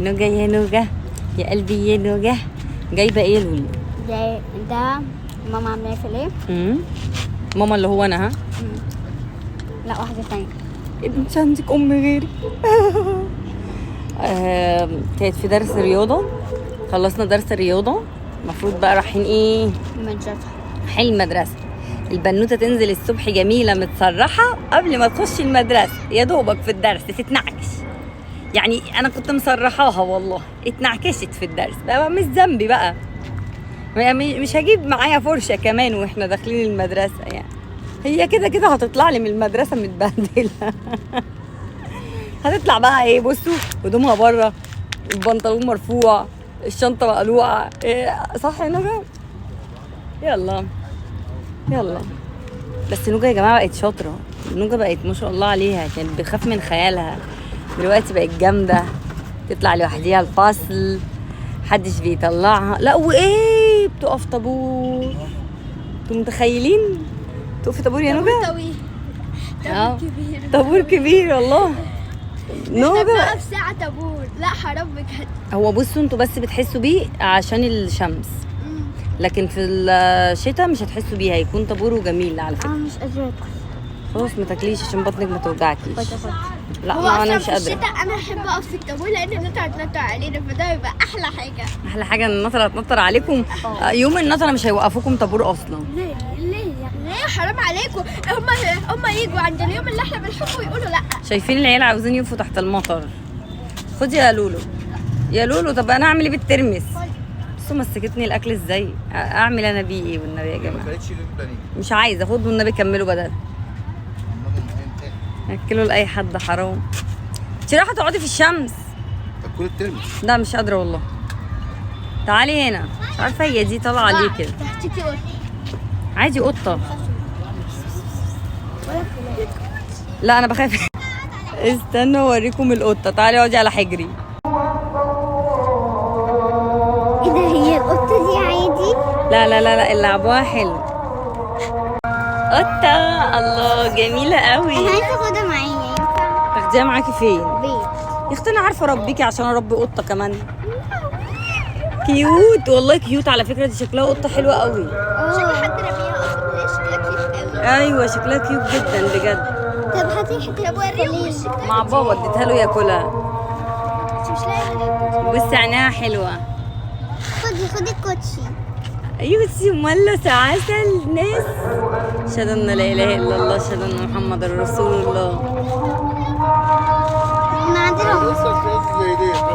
نوجة يا نوجة، يا قلبي يا نوجة. جايبه ايه يا لولو؟ ده ماما عاملاه فيليه. ماما اللي هو انا؟ ها؟ لا، واحده ثانيه. انت عندك ام غيري. كانت في درس رياضه، خلصنا درس الرياضه، المفروض بقى رايحين ايه؟ المدرسه. حلم المدرسه. البنوته تنزل الصبح جميله متسرحه قبل ما تخش المدرسه، يا دوبك في الدرس تتنعكش. يعني انا كنت مسرحاها والله، اتنعكشت في الدرس بقى، مش ذنبي بقى، مش هجيب معايا فرشه كمان واحنا داخلين المدرسه. يعني هي كده كده هتطلع لي من المدرسه متبهدله. هتطلع بقى ايه؟ بصوا هدومها بره، البنطلون مرفوع، الشنطه مقلوعه. إيه صح يا نوجة؟ يلا يلا. بس نوجة يا جماعه بقت شاطره، نوجة بقت ما شاء الله عليها، كانت بخاف من خيالها، دلوقتي بقت جامده، تطلع لوحديها الفصل، محدش بيطلعها. لا وايه، بتقف طابور. انتوا متخيلين تقفي طابور يا نوجة؟ طويل. اه كبير. طابور كبير والله. نوجة بقى في ساعه طابور، لا حرام بجد. هو بصوا انتوا بس بتحسوا بيه عشان الشمس، لكن في الشتاء مش هتحسوا بيه، هيكون طابور وجميل على فكره. مش قادره اكل. خلاص ما تاكليش عشان بطنك ما توجعكيش. لا هو ما انا أصلاً مش في قادره. الشتاء انا احب اقف في الطابور لان النطره هتنطر علينا، فده يبقى احلى حاجه. احلى حاجه ان النطره هتنطر عليكم. يوم النطره مش هيوقفوكم طابور اصلا. ليه حرام عليكم. هم يجوا عند اليوم اللي احنا بنحبه ويقولوا لا. شايفين العيال عاوزين يقفوا تحت المطر. خدي يا لولو، يا لولو. طب انا اعمل ايه بالترمس؟ بصوا مسكتني الاكل ازاي، اعمل انا بيه ايه والنبي يا جماعه؟ مش عايزه، خد والنبي كملوا بدل اكلوا لاي حد، حرام. انت رايحه تقعدي في الشمس؟ كل الترمس. لا مش قادره والله. تعالي هنا، مش عارفه هي دي طالعه ليه كده. تحتيكي قطه. عادي قطه. لا انا بخاف. استنوا اوريكم القطه، تعالي اقعدي على حجري. ايه ده، هي القطه دي عادي؟ لا لا لا لا، اللعبوها حلو. قطه الله جميله قوي. انا عايزه اخدها معايا، ينفع؟ تاخديها معاكي فين؟ بيت. يا اختي انا عارفه اربيكي عشان اربي قطه كمان. كيوت والله، كيوت على فكره، دي شكلها قطه حلوه قوي. شكل حد رميها اصلا، هي شكلها كيوت قوي. ايوه شكلها كيوت جدا بجد. طب هاتي حته. طب وريهم. مع بابا اديتها له ياكلها. مش لاقي. بصي عينيها حلوه. خدي الكوتشي. ايوه بصي مولسه عسل ناس. اشهد ان لا اله الا الله، اشهد ان محمد رسول الله. ما عندنا. لسه زي دي.